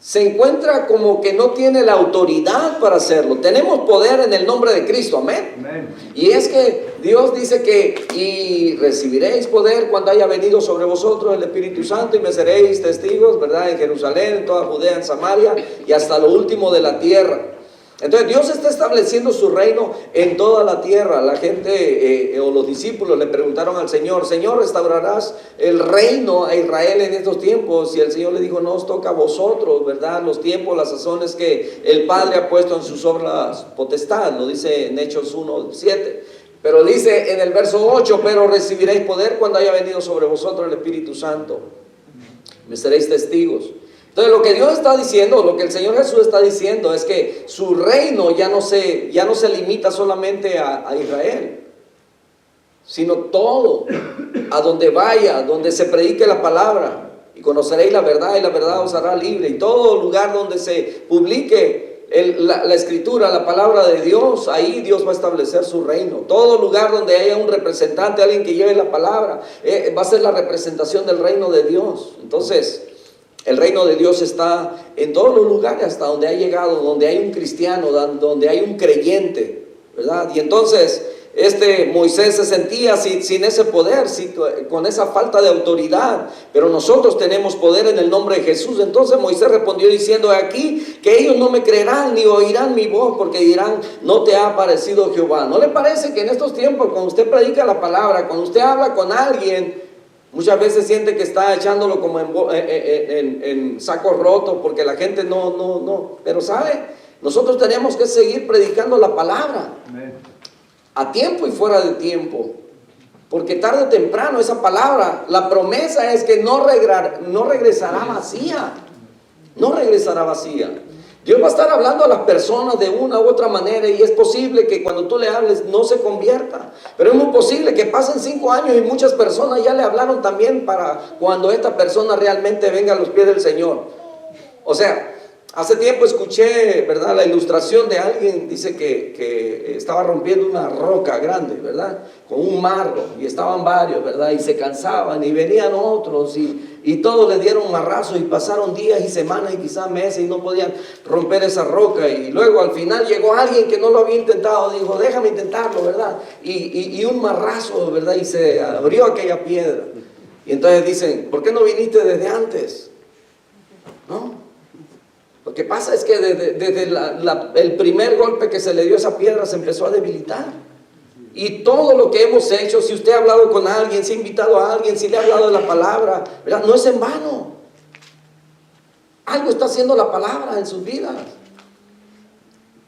se encuentra como que no tiene la autoridad para hacerlo. Tenemos poder en el nombre de Cristo, amén. Amén. Y es que Dios dice que y recibiréis poder cuando haya venido sobre vosotros el Espíritu Santo y me seréis testigos, ¿verdad? En Jerusalén, en toda Judea, en Samaria y hasta lo último de la tierra. Entonces Dios está estableciendo su reino en toda la tierra. La gente o los discípulos le preguntaron al Señor: Señor, ¿restaurarás el reino a Israel en estos tiempos? Y el Señor le dijo: no os toca a vosotros, ¿verdad? Los tiempos, las sazones que el Padre ha puesto en sus obras potestad. Lo dice en Hechos 1:7. Pero dice en el verso 8: pero recibiréis poder cuando haya venido sobre vosotros el Espíritu Santo. Me seréis testigos. Entonces lo que Dios está diciendo, lo que el Señor Jesús está diciendo es que su reino ya no se limita solamente a Israel, sino todo, a donde vaya, donde se predique la palabra, y conoceréis la verdad y la verdad os hará libre. Y todo lugar donde se publique la escritura, la palabra de Dios, ahí Dios va a establecer su reino. Todo lugar donde haya un representante, alguien que lleve la palabra, va a ser la representación del reino de Dios. Entonces, el reino de Dios está en todos los lugares hasta donde ha llegado, donde hay un cristiano, donde hay un creyente, ¿verdad? Y entonces Moisés se sentía sin ese poder, con esa falta de autoridad, pero nosotros tenemos poder en el nombre de Jesús. Entonces Moisés respondió diciendo: aquí que ellos no me creerán ni oirán mi voz, porque dirán: no te ha aparecido Jehová. ¿No le parece que en estos tiempos, cuando usted predica la palabra, cuando usted habla con alguien, muchas veces siente que está echándolo como en sacos rotos, porque la gente no? Pero ¿sabe? Nosotros tenemos que seguir predicando la palabra. Amén. A tiempo y fuera de tiempo, porque tarde o temprano esa palabra, la promesa es que no regresará vacía. No regresará vacía. Dios va a estar hablando a las personas de una u otra manera, y es posible que cuando tú le hables no se convierta, pero es muy posible que pasen 5 años y muchas personas ya le hablaron también para cuando esta persona realmente venga a los pies del Señor. O sea, hace tiempo escuché, ¿verdad?, la ilustración de alguien. Dice que estaba rompiendo una roca grande, ¿verdad?, con un marro, y estaban varios, ¿verdad?, y se cansaban y venían otros y todos le dieron marrazos y pasaron días y semanas y quizás meses y no podían romper esa roca. Y luego al final llegó alguien que no lo había intentado, dijo: déjame intentarlo, ¿verdad?, y un marrazo, ¿verdad?, y se abrió aquella piedra. Y entonces dicen: ¿por qué no viniste desde antes? ¿No? Lo que pasa es que desde el primer golpe que se le dio a esa piedra se empezó a debilitar. Y todo lo que hemos hecho, si usted ha hablado con alguien, si ha invitado a alguien, si le ha hablado de la palabra, ¿verdad?, no es en vano. Algo está haciendo la palabra en sus vidas,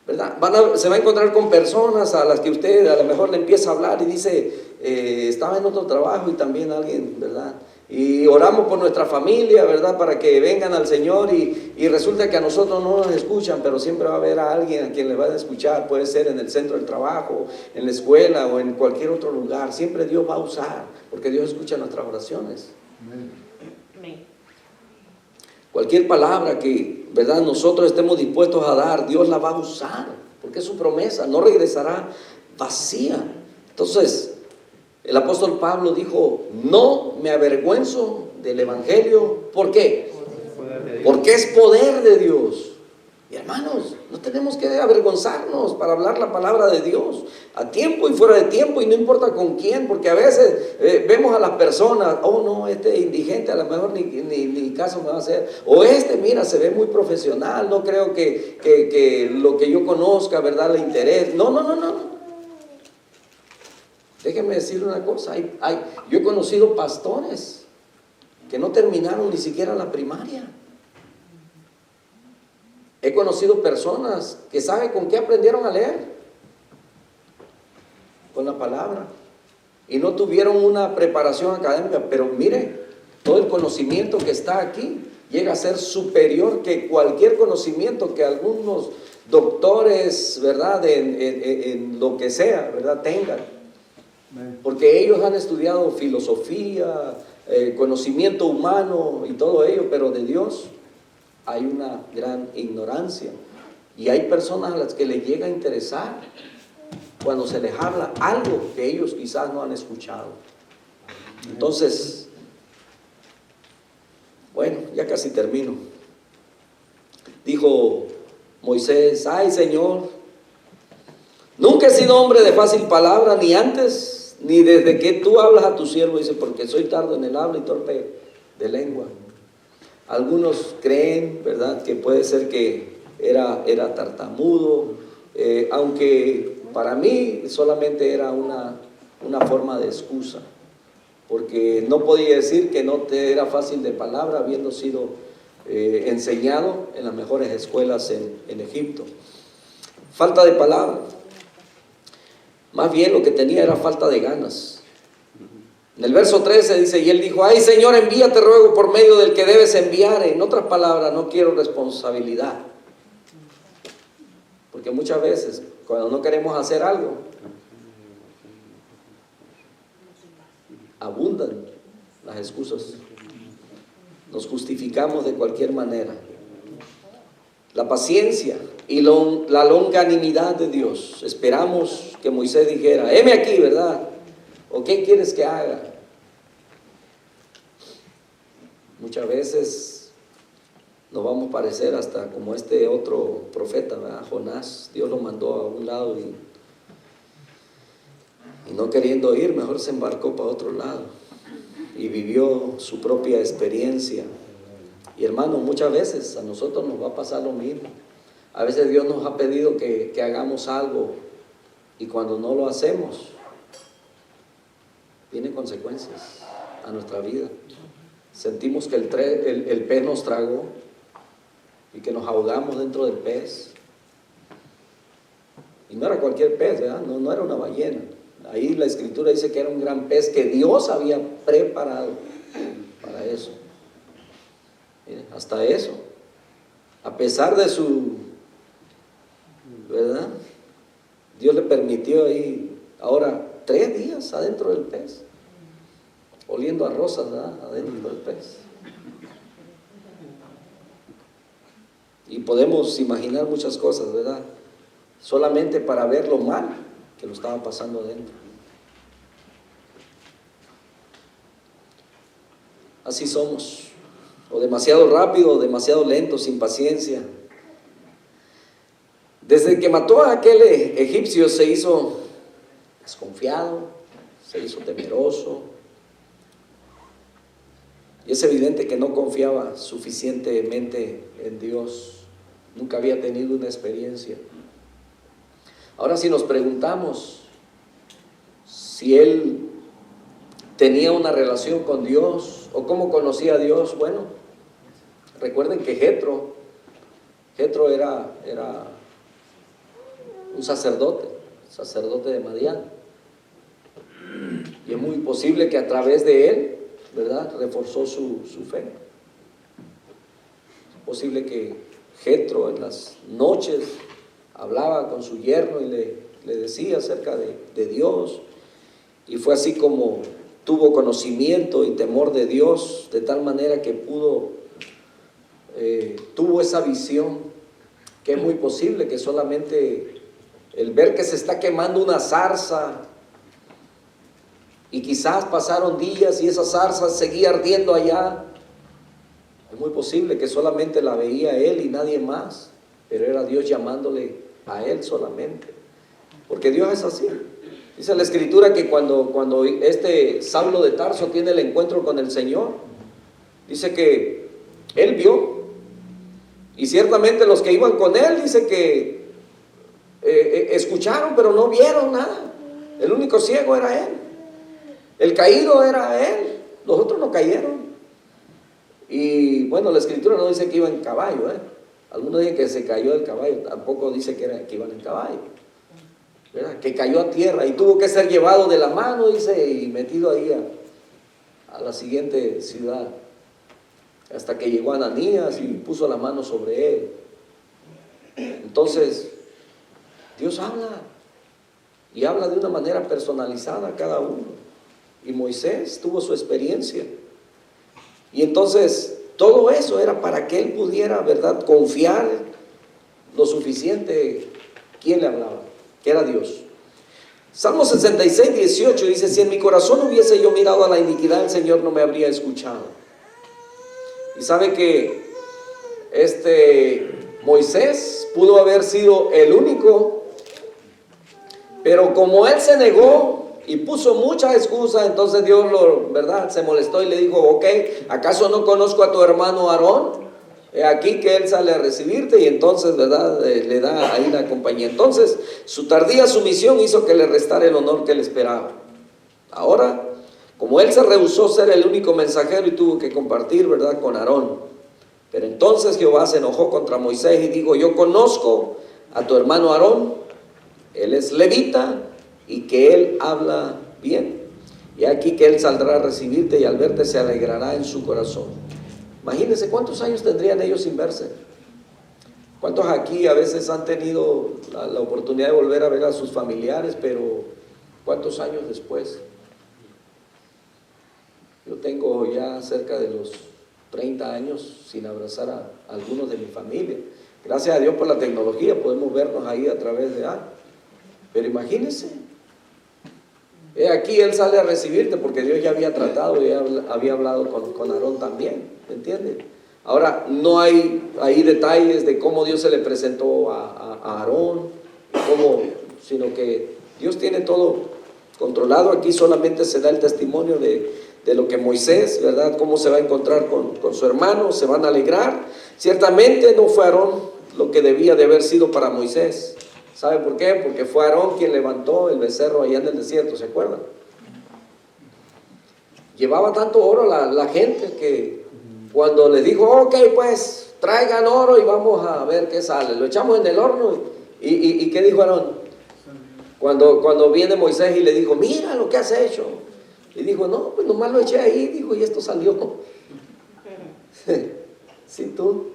¿verdad? Se va a encontrar con personas a las que usted a lo mejor le empieza a hablar y dice: estaba en otro trabajo y también alguien, ¿verdad?, y oramos por nuestra familia, ¿verdad?, para que vengan al Señor, y resulta que a nosotros no nos escuchan, pero siempre va a haber a alguien a quien le van a escuchar. Puede ser en el centro del trabajo, en la escuela o en cualquier otro lugar. Siempre Dios va a usar, porque Dios escucha nuestras oraciones. Amén. Cualquier palabra que, ¿verdad?, nosotros estemos dispuestos a dar, Dios la va a usar, porque es su promesa, no regresará vacía. Entonces, el apóstol Pablo dijo: no me avergüenzo del evangelio. ¿Por qué? Porque es poder de Dios. Y hermanos, no tenemos que avergonzarnos para hablar la palabra de Dios, a tiempo y fuera de tiempo, y no importa con quién, porque a veces vemos a las personas: oh no, este indigente a lo mejor ni caso me va a hacer, o mira, se ve muy profesional, no creo que lo que yo conozca, ¿verdad?, le interese. No. Déjenme decirle una cosa, yo he conocido pastores que no terminaron ni siquiera la primaria. He conocido personas que saben con qué aprendieron a leer: con la palabra, y no tuvieron una preparación académica, pero mire, todo el conocimiento que está aquí llega a ser superior que cualquier conocimiento que algunos doctores, ¿verdad?, en lo que sea, ¿verdad?, tengan. Porque ellos han estudiado filosofía, conocimiento humano y todo ello, pero de Dios hay una gran ignorancia. Y hay personas a las que les llega a interesar cuando se les habla algo que ellos quizás no han escuchado. Entonces, bueno, ya casi termino. dijo Moisés: ay, Señor, nunca he sido hombre de fácil palabra, ni antes, ni desde que tú hablas a tu siervo. Dice, porque soy tardo en el habla y torpe de lengua. Algunos creen, ¿verdad?, que puede ser que era tartamudo, aunque para mí solamente era una forma de excusa, porque no podía decir que no te era fácil de palabra, habiendo sido enseñado en las mejores escuelas en Egipto. Falta de palabra. Más bien lo que tenía era falta de ganas. En el verso 13 dice, y él dijo: ay, Señor, envíate, ruego, por medio del que debes enviar. En otras palabras, no quiero responsabilidad. Porque muchas veces, cuando no queremos hacer algo, abundan las excusas. Nos justificamos de cualquier manera. La paciencia y la longanimidad de Dios. Esperamos que Moisés dijera: heme aquí, ¿verdad? ¿O qué quieres que haga? Muchas veces nos vamos a parecer hasta como este otro profeta, ¿verdad? Jonás. Dios lo mandó a un lado y no queriendo ir, mejor se embarcó para otro lado y vivió su propia experiencia. Y hermanos, muchas veces a nosotros nos va a pasar lo mismo. A veces Dios nos ha pedido que hagamos algo, y cuando no lo hacemos, tiene consecuencias a nuestra vida. Sentimos que el pez nos tragó y que nos ahogamos dentro del pez. Y no era cualquier pez, ¿verdad? No era una ballena. Ahí la Escritura dice que era un gran pez que Dios había preparado para eso. Miren, hasta eso, a pesar de su, ¿verdad?, Dios le permitió ahí, ahora 3 días adentro del pez, oliendo a rosas, ¿verdad?, adentro del pez. Y podemos imaginar muchas cosas, ¿verdad?, solamente para ver lo mal que lo estaba pasando adentro. Así somos, o demasiado rápido o demasiado lento, sin paciencia. Desde que mató a aquel egipcio se hizo desconfiado, se hizo temeroso, y es evidente que no confiaba suficientemente en Dios. Nunca había tenido una experiencia. Ahora, si nos preguntamos si él tenía una relación con Dios o cómo conocía a Dios, bueno, recuerden que Jetro era un sacerdote de Madián, y es muy posible que a través de él, ¿verdad?, reforzó su fe. Es posible que Jetro en las noches hablaba con su yerno y le decía acerca de Dios, y fue así como tuvo conocimiento y temor de Dios, de tal manera que tuvo esa visión, que es muy posible que solamente el ver que se está quemando una zarza, y quizás pasaron días y esa zarza seguía ardiendo allá, es muy posible que solamente la veía él y nadie más, pero era Dios llamándole a él solamente, porque Dios es así. Dice la Escritura que cuando este Saulo de Tarso tiene el encuentro con el Señor, dice que él vio, y ciertamente los que iban con él, dice que escucharon, pero no vieron nada. El único ciego era él, el caído era él, los otros no cayeron. Y bueno, la Escritura no dice que iba en caballo, algunos dicen que se cayó del caballo, tampoco dice que iban en caballo, ¿verdad?, que cayó a tierra y tuvo que ser llevado de la mano, dice, y metido ahí a la siguiente ciudad, hasta que llegó Ananías y puso la mano sobre él. Entonces Dios habla, y habla de una manera personalizada a cada uno, y Moisés tuvo su experiencia, y entonces todo eso era para que él pudiera, ¿verdad?, confiar lo suficiente. ¿Quién le hablaba? Que era Dios. Salmo 66, 18 dice: si en mi corazón hubiese yo mirado a la iniquidad, el Señor no me habría escuchado. Y sabe que Moisés pudo haber sido el único, pero como él se negó y puso muchas excusas, entonces Dios ¿verdad? Se molestó y le dijo, ok, ¿acaso no conozco a tu hermano Aarón? Aquí que él sale a recibirte, y entonces, ¿verdad? Le da ahí la compañía. Entonces, su tardía sumisión hizo que le restara el honor que él esperaba. Ahora, como él se rehusó ser el único mensajero y tuvo que compartir, ¿verdad?, con Aarón. Pero entonces Jehová se enojó contra Moisés y dijo, yo conozco a tu hermano Aarón, él es levita y que él habla bien. Y aquí que él saldrá a recibirte y al verte se alegrará en su corazón. Imagínense cuántos años tendrían ellos sin verse. ¿Cuántos aquí a veces han tenido la oportunidad de volver a ver a sus familiares, pero cuántos años después? Yo tengo ya cerca de los 30 años sin abrazar a algunos de mi familia. Gracias a Dios por la tecnología podemos vernos ahí a través de pero imagínense, aquí él sale a recibirte porque Dios ya había tratado y había hablado con Aarón también, ¿me entiendes? Ahora no hay ahí detalles de cómo Dios se le presentó a Aarón, sino que Dios tiene todo controlado. Aquí solamente se da el testimonio de lo que Moisés, ¿verdad? Cómo se va a encontrar con su hermano, se van a alegrar. Ciertamente no fue Aarón lo que debía de haber sido para Moisés. ¿Sabe por qué? Porque fue Aarón quien levantó el becerro allá en el desierto, ¿se acuerdan? Llevaba tanto oro la gente que cuando les dijo, ok, pues traigan oro y vamos a ver qué sale, lo echamos en el horno. ¿Y qué dijo Aarón? Cuando viene Moisés y le dijo, mira lo que has hecho. Y dijo, no, pues nomás lo eché ahí, dijo, y esto salió. Sí, tú,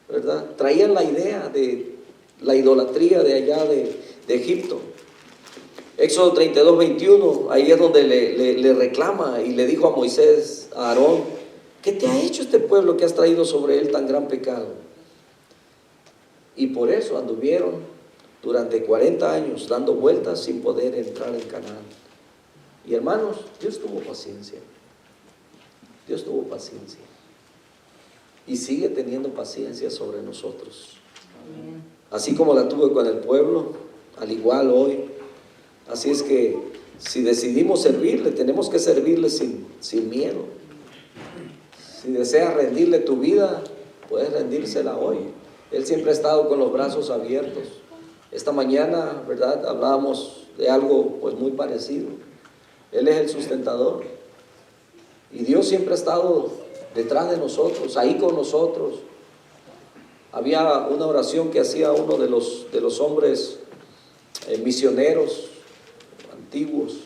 ¿verdad? Traían la idea de la idolatría de allá de Egipto. Éxodo 32, 21, ahí es donde le reclama y le dijo a Moisés, a Aarón, ¿qué te ha hecho este pueblo que has traído sobre él tan gran pecado? Y por eso anduvieron durante 40 años dando vueltas sin poder entrar en Canaán. Y hermanos, Dios tuvo paciencia. Dios tuvo paciencia. Y sigue teniendo paciencia sobre nosotros. Así como la tuvo con el pueblo, al igual hoy. Así es que si decidimos servirle, tenemos que servirle sin miedo. Si deseas rendirle tu vida, puedes rendírsela hoy. Él siempre ha estado con los brazos abiertos. Esta mañana, ¿verdad?, hablábamos de algo pues muy parecido. Él es el sustentador. Y Dios siempre ha estado detrás de nosotros, ahí con nosotros. Había una oración que hacía uno de los hombres misioneros antiguos,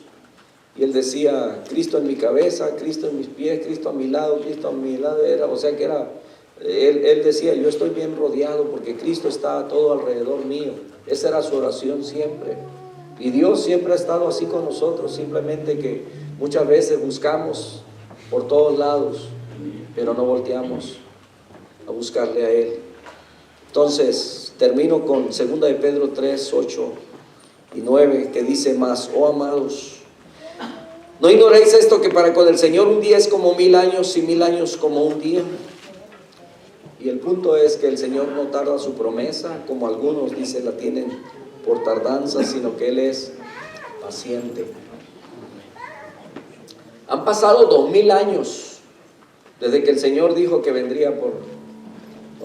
y él decía, Cristo en mi cabeza, Cristo en mis pies, Cristo a mi lado, Cristo a mi lado. Él decía, yo estoy bien rodeado porque Cristo está todo alrededor mío. Esa era su oración siempre. Y Dios siempre ha estado así con nosotros, simplemente que muchas veces buscamos por todos lados, pero no volteamos a buscarle a Él. Entonces, termino con 2 de Pedro 3, 8 y 9, que dice más, oh amados, ¿no ignoréis esto, que para con el Señor un día es como 1000 años y 1000 años como un día? Y el punto es que el Señor no tarda su promesa, como algunos dicen la tienen por tardanza, sino que Él es paciente. Han pasado 2000 años desde que el Señor dijo que vendría por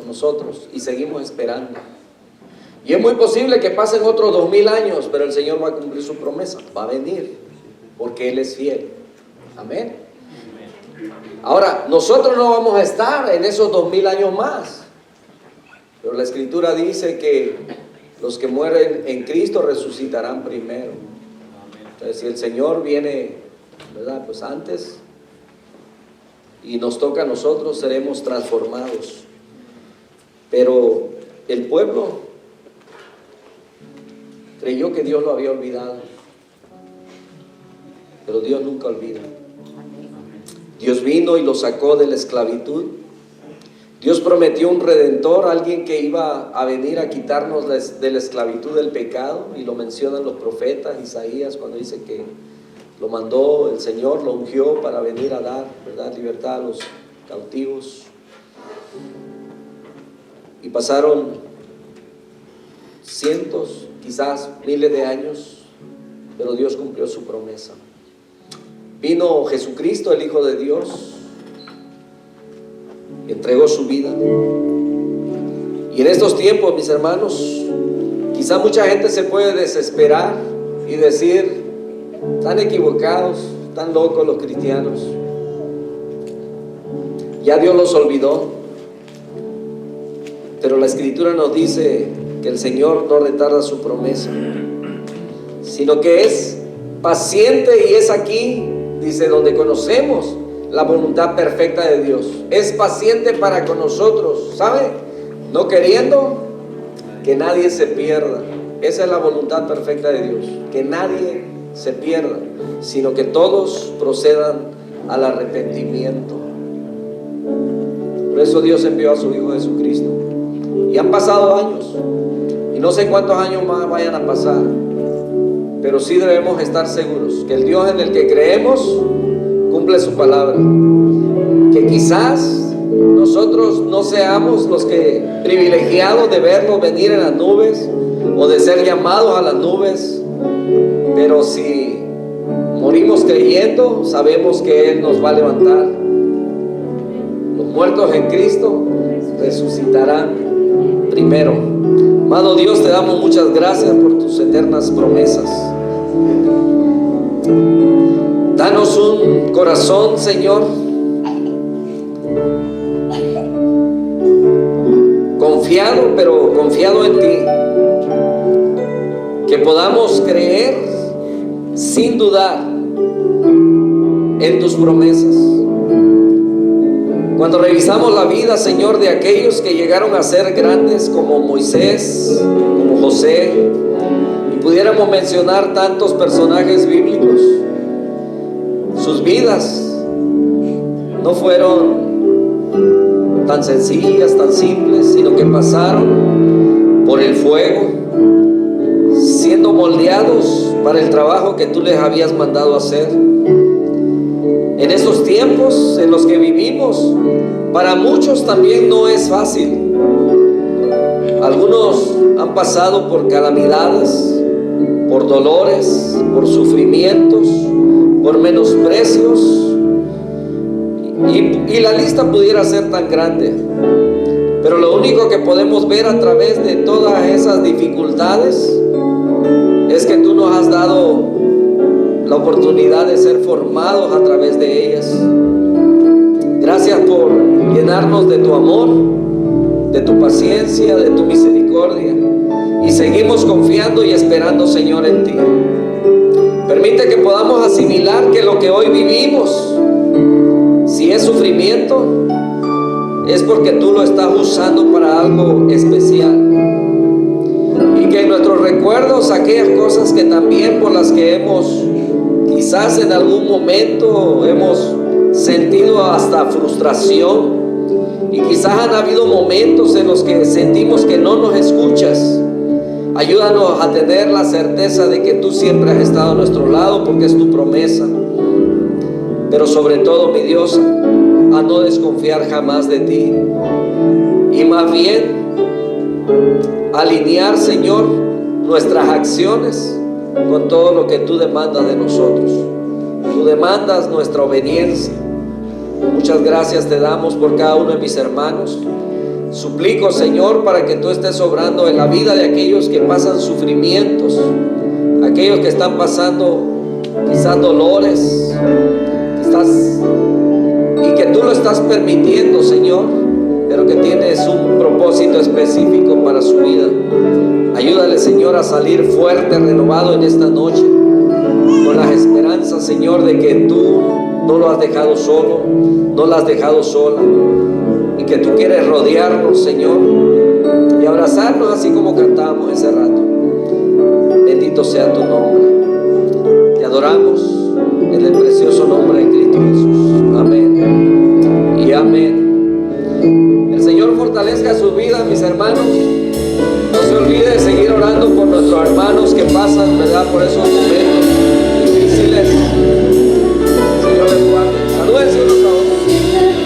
nosotros y seguimos esperando. Y es muy posible que pasen otros 2000 años, pero el Señor va a cumplir su promesa, va a venir, porque Él es fiel. Amén. Ahora, nosotros no vamos a estar en esos 2000 años más, pero la Escritura dice que los que mueren en Cristo resucitarán primero. Entonces, si el Señor viene, ¿verdad?, pues antes, y nos toca a nosotros, seremos transformados. Pero el pueblo creyó que Dios lo había olvidado, pero Dios nunca olvida. Dios vino y lo sacó de la esclavitud. Dios prometió un redentor, alguien que iba a venir a quitarnos de la esclavitud del pecado, y lo mencionan los profetas. Isaías, cuando dice que lo mandó el Señor, lo ungió para venir a dar, ¿verdad?, libertad a los cautivos. y pasaron cientos, quizás miles de años, pero Dios cumplió su promesa. Vino Jesucristo, el Hijo de Dios, y entregó su vida. Y en estos tiempos, mis hermanos, quizá mucha gente se puede desesperar y decir: están equivocados, están locos los cristianos, ya Dios los olvidó. Pero la Escritura nos dice que el Señor no retarda su promesa, sino que es paciente, y es aquí, dice, donde conocemos la voluntad perfecta de Dios. Es paciente para con nosotros, ¿sabe? No queriendo que nadie se pierda. Esa es la voluntad perfecta de Dios, que nadie se pierda, sino que todos procedan al arrepentimiento. Por eso Dios envió a su Hijo Jesucristo. Y han pasado años, y no sé cuántos años más vayan a pasar, pero sí debemos estar seguros que el Dios en el que creemos cumple su palabra. Que quizás nosotros no seamos los que privilegiados de verlo venir en las nubes o de ser llamados a las nubes, pero si morimos creyendo, sabemos que Él nos va a levantar. Los muertos en Cristo resucitarán primero. Amado Dios, te damos muchas gracias por tus eternas promesas. Danos un corazón, Señor, confiado, pero confiado en ti. Que podamos creer sin dudar en tus promesas. Cuando revisamos la vida, Señor, de aquellos que llegaron a ser grandes, como Moisés, como José, y pudiéramos mencionar tantos personajes bíblicos, sus vidas no fueron tan sencillas, tan simples, sino que pasaron por el fuego, siendo moldeados para el trabajo que tú les habías mandado hacer. En estos tiempos en los que vivimos, para muchos también no es fácil. Algunos han pasado por calamidades, por dolores, por sufrimientos, por menosprecios, y la lista pudiera ser tan grande. Pero lo único que podemos ver a través de todas esas dificultades es que tú nos has dado la oportunidad de ser formados a través de ellas. Gracias por llenarnos de tu amor, de tu paciencia, de tu misericordia, y seguimos confiando y esperando, Señor, en ti. Permite que podamos asimilar que lo que hoy vivimos, si es sufrimiento, es porque tú lo estás usando para algo especial. Y que en nuestros recuerdos, aquellas cosas que también por las que quizás en algún momento hemos sentido hasta frustración, y quizás han habido momentos en los que sentimos que no nos escuchas. Ayúdanos a tener la certeza de que tú siempre has estado a nuestro lado, porque es tu promesa. Pero sobre todo, mi Dios, a no desconfiar jamás de ti, y más bien alinear, Señor, nuestras acciones con todo lo que tú demandas de nosotros. Tú demandas nuestra obediencia. Muchas gracias te damos por cada uno de mis hermanos. Suplico, Señor, para que tú estés obrando en la vida de aquellos que pasan sufrimientos, aquellos que están pasando quizás dolores, y que tú lo estás permitiendo, Señor, pero que tienes un propósito específico para su vida. Ayúdale, Señor, a salir fuerte, renovado en esta noche, con las esperanzas, Señor, de que tú no lo has dejado solo, no la has dejado sola, y que tú quieres rodearnos, Señor, y abrazarnos así como cantábamos ese rato. Bendito sea tu nombre. Te adoramos en el precioso nombre de Cristo Jesús. Amén y amén. El Señor fortalezca sus vidas, mis hermanos. No se olvide de seguir orando por nuestros hermanos que pasan, ¿verdad?, por esos momentos.